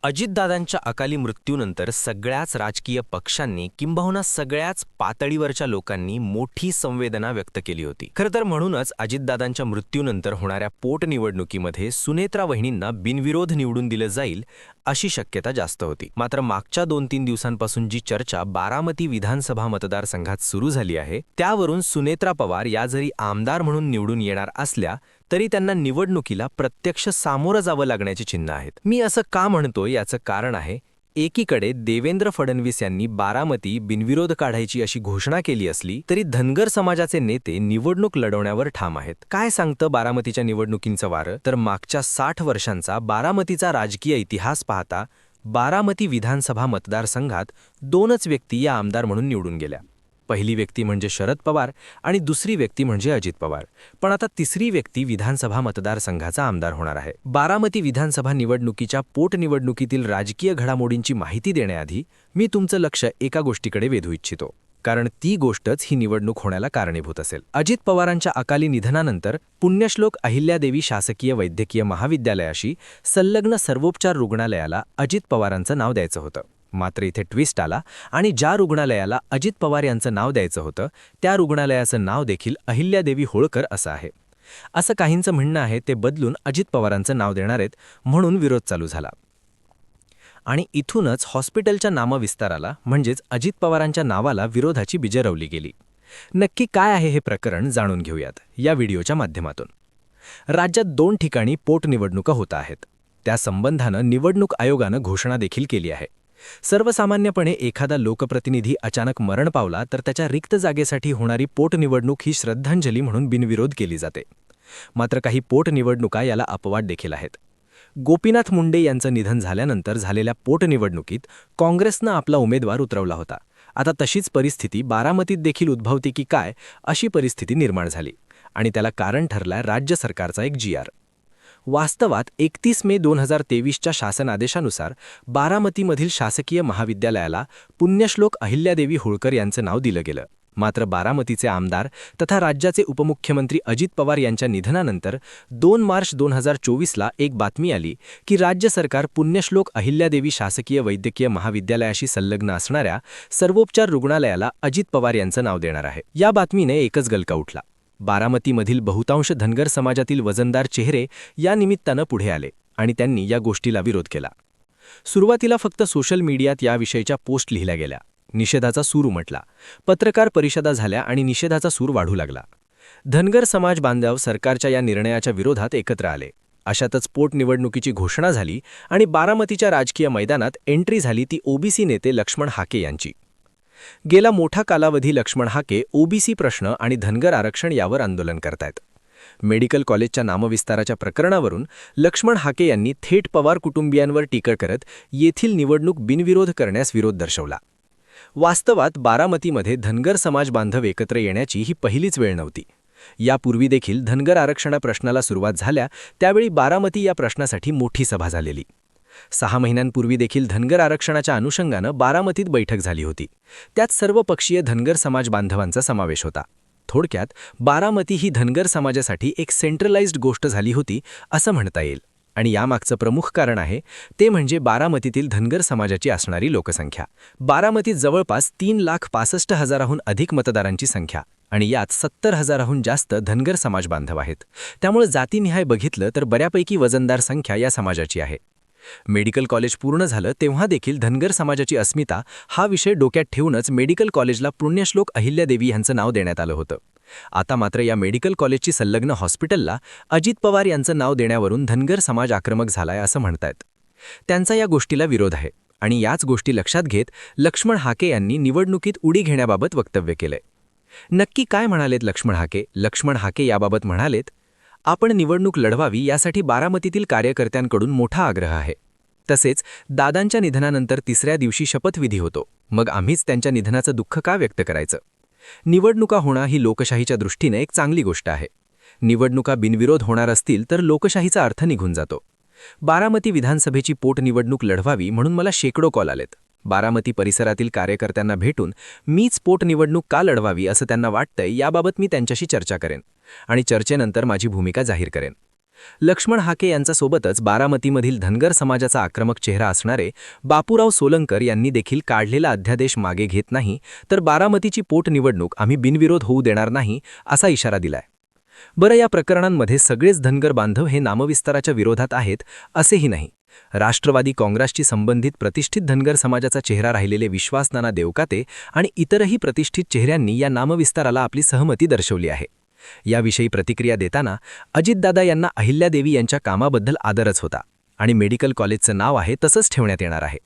अजितदादांच्या अकाली मृत्यूनंतर सगळ्याच राजकीय पक्षांनी किंबहुना सगळ्याच पातळीवरच्या लोकांनी मोठी संवेदना व्यक्त केली होती. खरं तर म्हणूनच अजितदादांच्या मृत्यूनंतर होणाऱ्या पोटनिवडणुकीमध्ये सुनेत्रा वहिनींना बिनविरोध निवडून दिलं जाईल अशी शक्यता जास्त होती. मात्र मागच्या 2-3 दिवसांपासून जी चर्चा बारामती विधानसभा मतदारसंघात सुरू झाली आहे त्यावरून सुनेत्रा पवार या जरी आमदार म्हणून निवडून येणार असल्या तरी त्यांना निवडणुकीला प्रत्यक्ष सामोरं जावं लागण्याची चिन्ह आहेत. मी असं का म्हणतोय याचं कारण आहे, एकीकडे देवेंद्र फडणवीस यांनी बारामती बिनविरोध काढायची अशी घोषणा केली असली तरी धनगर समाजाचे नेते निवडणूक लढवण्यावर ठाम आहेत. काय सांगतं बारामतीच्या निवडणुकींचं वारं? तर मागच्या 60 वर्षांचा बारामतीचा राजकीय इतिहास पाहता बारामती विधानसभा मतदारसंघात 2च व्यक्ती या आमदार म्हणून निवडून गेल्या. पहिली व्यक्ती म्हणजे शरद पवार आणि दुसरी व्यक्ती म्हणजे अजित पवार. पण आता तिसरी व्यक्ती विधानसभा मतदारसंघाचा आमदार होणार आहे. बारामती विधानसभा निवडणुकीच्या पोटनिवडणुकीतील राजकीय घडामोडींची माहिती देण्याआधी मी तुमचं लक्ष एका गोष्टीकडे वेधू इच्छितो, कारण ती गोष्टच ही निवडणूक होण्याला कारणीभूत असेल. अजित पवारांच्या अकाली निधनानंतर पुण्यश्लोक अहिल्यादेवी शासकीय वैद्यकीय महाविद्यालयाशी संलग्न सर्वोपचार रुग्णालयाला अजित पवारांचं नाव द्यायचं होतं. मात्र इथे ट्विस्ट आला आणि ज्या रुग्णालयाला अजित पवार यांचं नाव द्यायचं होतं त्या रुग्णालयाचं नाव देखील अहिल्यादेवी होळकर असं आहे. असं काहींचं म्हणणं आहे ते बदलून अजित पवारांचं नाव देणार आहेत म्हणून विरोध चालू झाला. आणि इथूनच हॉस्पिटलच्या नामविस्ताराला म्हणजेच अजित पवारांच्या नावाला विरोधाची बीजं रवली गेली. नक्की काय आहे हे प्रकरण जाणून घेऊयात या व्हिडिओच्या माध्यमातून. राज्यात 2 ठिकाणी पोटनिवडणुका होत आहेत. त्या संबंधानं निवडणूक आयोगानं घोषणा देखील केली आहे. सर्वसामान्यपणे एखादा लोकप्रतिनिधी अचानक मरण पावला तर त्याच्या रिक्त जागेसाठी होणारी पोटनिवडणूक ही श्रद्धांजली म्हणून बिनविरोध केली जाते. मात्र काही पोटनिवडणुका याला अपवाद देखील आहेत. गोपीनाथ मुंडे यांचं निधन झाल्यानंतर झालेल्या पोटनिवडणुकीत काँग्रेसनं आपला उमेदवार उतरवला होता. आता तशीच परिस्थिती बारामतीत देखील उद्भवते की काय अशी परिस्थिती निर्माण झाली आणि त्याला कारण ठरलाय राज्य सरकारचा एक GR. वास्तवात 31 मे 2023च्या शासनादेशानुसार बारामतीमधील शासकीय महाविद्यालयाला पुण्यश्लोक अहिल्यादेवी होळकर यांचं नाव दिलं गेलं. मात्र बारामतीचे आमदार तथा राज्याचे उपमुख्यमंत्री अजित पवार यांच्या निधनानंतर 2 मार्च 2024ला एक बातमी आली की राज्य सरकार पुण्यश्लोक अहिल्यादेवी शासकीय वैद्यकीय महाविद्यालयाशी संलग्न असणाऱ्या सर्वोपचार रुग्णालयाला अजित पवार यांचं नाव देणार आहे. या बातमीने एकच गलका उठला. बारामतीमधील बहुतांश धनगर समाजातील वजनदार चेहरे या निमित्तानं पुढे आले आणि त्यांनी या गोष्टीला विरोध केला. सुरुवातीला फक्त सोशल मीडियात याविषयीच्या पोस्ट लिहिल्या गेल्या. निषेधाचा सूर उमटला. पत्रकार परिषदा झाल्या आणि निषेधाचा सूर वाढू लागला. धनगर समाज बांधव सरकारच्या या निर्णयाच्या विरोधात एकत्र आले. अशातच पोटनिवडणुकीची घोषणा झाली आणि बारामतीच्या राजकीय मैदानात एंट्री झाली ती OBC नेते लक्ष्मण हाके यांची. गेला मोठा कालावधी लक्ष्मण हाके OBC प्रश्न आणि धनगर आरक्षण यावर आंदोलन करतायत. मेडिकल कॉलेजच्या नामविस्ताराच्या प्रकरणावरून लक्ष्मण हाके यांनी थेट पवार कुटुंबियांवर टीका करत येथील निवडणूक बिनविरोध करण्यास विरोध दर्शवला. वास्तवात बारामतीमध्ये धनगर समाज बांधव एकत्र येण्याची ही पहिलीच वेळ नव्हती. यापूर्वी देखील धनगर आरक्षणा प्रश्नाला सुरुवात झाल्या त्यावेळी बारामती या प्रश्नासाठी मोठी सभा झालेली. 6 महिन्यांपूर्वी देखील धनगर आरक्षणाच्या अनुषंगानं बारामतीत बैठक झाली होती. त्यात सर्वपक्षीय धनगर समाज बांधवांचा समावेश होता. थोडक्यात बारामती ही धनगर समाजासाठी एक सेंट्रलाइज्ड गोष्ट झाली होती असं म्हणता येईल. आणि यामागचं प्रमुख कारण आहे ते म्हणजे बारामतीतील धनगर समाजाची असणारी लोकसंख्या. बारामतीत जवळपास 3,65,000हून अधिक मतदारांची संख्या आणि यात 70,000हून जास्त धनगर समाज बांधव आहेत. त्यामुळे जातीनिहाय बघितलं तर बऱ्यापैकी वजनदार संख्या या समाजाची आहे. मेडिकल कॉलेज पूर्ण झालं तेव्हा देखील धनगर समाजाची अस्मिता हा विषय डोक्यात ठेवूनच मेडिकल कॉलेजला पुण्यश्लोक अहिल्यादेवी यांचं नाव देण्यात आलं होतं. आता मात्र या मेडिकल कॉलेजची संलग्न हॉस्पिटलला अजित पवार यांचं नाव देण्यावरून धनगर समाज आक्रमक झालाय असं म्हणतायत. त्यांचा या गोष्टीला विरोध आहे आणि याच गोष्टी लक्षात घेत लक्ष्मण हाके यांनी निवडणुकीत उडी घेण्याबाबत वक्तव्य केलंय. नक्की काय म्हणालेत लक्ष्मण हाके? लक्ष्मण हाके याबाबत म्हणालेत, आपण निवडणूक लढवावी यासाठी बारामतीतील कार्यकर्त्यांकडून मोठा आग्रह आहे. तसेच दादांच्या निधनानंतर 3ऱ्या दिवशी शपथविधी होतो. मग आम्हीच त्यांच्या निधनाचं दुःख का व्यक्त करायचं? निवडणुका होणं ही लोकशाहीच्या दृष्टीने एक चांगली गोष्ट आहे. निवडणुका बिनविरोध होणार असतील तर लोकशाहीचा अर्थ निघून जातो. बारामती विधानसभेची पोटनिवडणूक लढवावी म्हणून मला शेकडो कॉल आलेत. बारामती परिसरातील कार्यकर्त्यांना भेटून मीच पोटनिवडणूक का लढवावी असं त्यांना वाटतंय याबाबत मी त्यांच्याशी चर्चा करेन आणि चर्चेनंतर माझी भूमिका जाहीर करेन. लक्ष्मण हाके यांच्यासोबतच बारामतीमधील धनगर समाजाचा आक्रमक चेहरा असणारे बापूराव सोलंकर यांनी देखील काढलेला अध्यादेश मागे घेत नाही, तर बारामतीची पोटनिवडणूक आम्ही बिनविरोध होऊ देणार नाही असा इशारा दिलाय. बरं, या प्रकरणांमध्ये सगळेच धनगर बांधव हे नामविस्ताराच्या विरोधात आहेत असेही नाही. राष्ट्रवादी काँग्रेसशी संबंधित प्रतिष्ठित धनगर समाजाचा चेहरा राहिलेले विश्वास नाना देवकाते आणि इतरही प्रतिष्ठित चेहऱ्यांनी या नामविस्ताराला आपली सहमती दर्शवली आहे. याविषयी प्रतिक्रिया देताना अजितदादा यांना अहिल्यादेवी यांच्या कामाबद्दल आदरच होता आणि मेडिकल कॉलेजचं नाव आहे तसंच ठेवण्यात येणार आहे.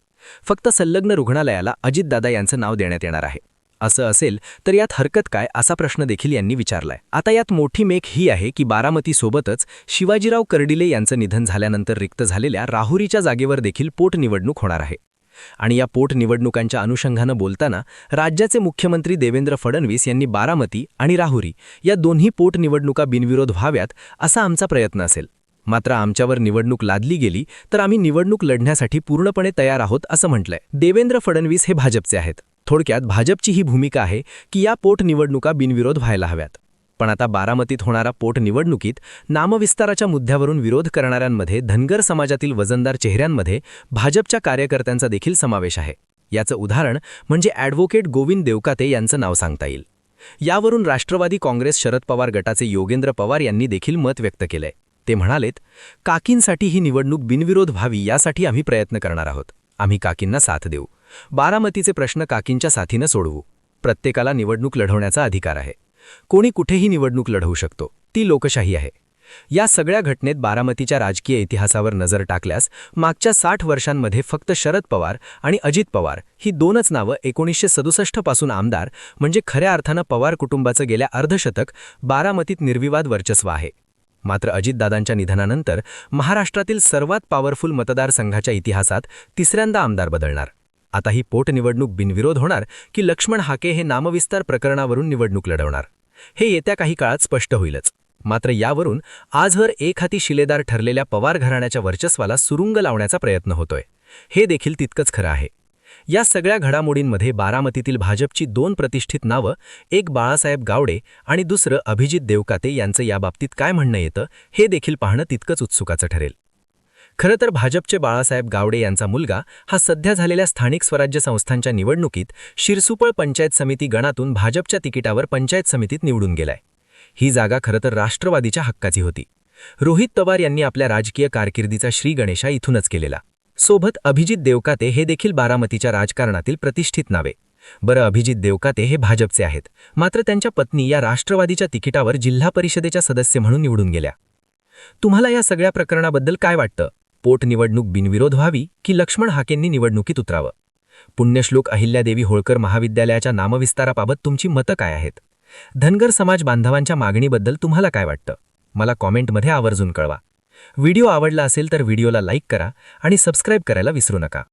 फक्त संलग्न रुग्णालयाला अजितदादा यांचं नाव देण्यात येणार आहे. असं असेल तर यात हरकत काय असा प्रश्न देखील यांनी विचारलाय. आता यात मोठी मेख ही आहे की बारामतीसोबतच शिवाजीराव कर्डिले यांचं निधन झाल्यानंतर रिक्त झालेल्या राहुरीच्या जागेवर देखील पोटनिवडणूक होणार आहे. आणि या पोटनिवडणुकांच्या अनुषंगानं बोलताना राज्याचे मुख्यमंत्री देवेंद्र फडणवीस यांनी बारामती आणि राहुरी या दोन्ही पोटनिवडणुका बिनविरोध व्हाव्यात असा आमचा प्रयत्न असेल. मात्र आमच्यावर निवडणूक लादली गेली तर आम्ही निवडणूक लढण्यासाठी पूर्णपणे तयार आहोत असं म्हटलंय. देवेंद्र फडणवीस हे भाजपचे आहेत. थोडक्यात भाजपची ही भूमिका आहे की या पोटनिवडणुका बिनविरोध व्हायला हव्यात. पण आता बारामतीत होणारा पोटनिवडणुकीत नामविस्ताराच्या मुद्द्यावरून विरोध करणाऱ्यांमध्ये धनगर समाजातील वजनदार चेहऱ्यांमध्ये भाजपच्या कार्यकर्त्यांचा देखील समावेश आहे. याचं उदाहरण म्हणजे ॲडव्होकेट गोविंद देवकाते यांचं नाव सांगता येईल. यावरून राष्ट्रवादी काँग्रेस शरद पवार गटाचे योगेंद्र पवार यांनी देखील मत व्यक्त केलंय. ते म्हणालेत, काकींसाठी ही निवडणूक बिनविरोध व्हावी यासाठी आम्ही प्रयत्न करणार आहोत. आम्ही काकींना साथ देऊ. बारामतीचे प्रश्न काकींच्या साथीनं सोडवू. प्रत्येकाला निवडणूक लढवण्याचा अधिकार आहे. कोणी कुठेही निवडणूक लढवू शकतो. ती लोकशाही आहे. या सगळ्या घटनेत बारामतीच्या राजकीय इतिहासावर नजर टाकल्यास मागच्या 60 वर्षांमध्ये फक्त शरद पवार आणि अजित पवार ही दोनच नावं 1967 पासून आमदार म्हणजे खऱ्या अर्थानं पवार कुटुंबाचं गेल्या अर्धशतक बारामतीत निर्विवाद वर्चस्व आहे. मात्र अजितदादांच्या निधनानंतर महाराष्ट्रातील सर्वात पॉवरफुल मतदारसंघाच्या इतिहासात तिसऱ्यांदा आमदार बदलणार. आता ही पोटनिवडणूक बिनविरोध होणार की लक्ष्मण हाके हे नामविस्तार प्रकरणावरून निवडणूक लढवणार हे येत्या काही काळात स्पष्ट होईलच. मात्र यावरून आजवर एक हाती शिलेदार ठरलेल्या पवार घराण्याच्या वर्चस्वाला सुरुंग लावण्याचा प्रयत्न होतोय हे देखील तितकंच खरं आहे. या सगळ्या घडामोडींमध्ये बारामतीतील भाजपची दोन प्रतिष्ठित नावं, एक बाळासाहेब गावडे आणि दुसरं अभिजित देवकाते यांचं याबाबतीत काय म्हणणं येतं हे देखील पाहणं तितकंच उत्सुकाचं ठरेल. खरं तर भाजपचे बाळासाहेब गावडे यांचा मुलगा हा सध्या झालेल्या स्थानिक स्वराज्य संस्थांच्या निवडणुकीत शिरसुपळ पंचायत समिती गणातून भाजपच्या तिकिटावर पंचायत समितीत निवडून गेलाय. ही जागा खरं तर राष्ट्रवादीच्या हक्काची होती. रोहित पवार यांनी आपल्या राजकीय कारकिर्दीचा श्रीगणेशा इथूनच केलेला. सोबत अभिजित देवकाते हे देखील बारामतीच्या राजकारणातील प्रतिष्ठित नावे. बरं, अभिजित देवकाते हे भाजपचे आहेत, मात्र त्यांच्या पत्नी या राष्ट्रवादीच्या तिकिटावर जिल्हा परिषदेच्या सदस्य म्हणून निवडून गेल्या. तुम्हाला या सगळ्या प्रकरणाबद्दल काय वाटतं? पोटनिवडणूक बिनविरोध व्हावी की लक्ष्मण हाकेंनी निवडणुकीत उतरावं? पुण्यश्लोक अहिल्यादेवी होळकर महाविद्यालयाच्या नामविस्ताराबाबत तुमची मतं काय आहेत? धनगर समाज बांधवांच्या मागणीबद्दल तुम्हाला काय वाटतं? मला कॉमेंटमध्ये आवर्जून कळवा. व्हिडिओ आवडला असेल तर व्हिडिओला लाईक करा आणि सबस्क्राईब करायला विसरू नका.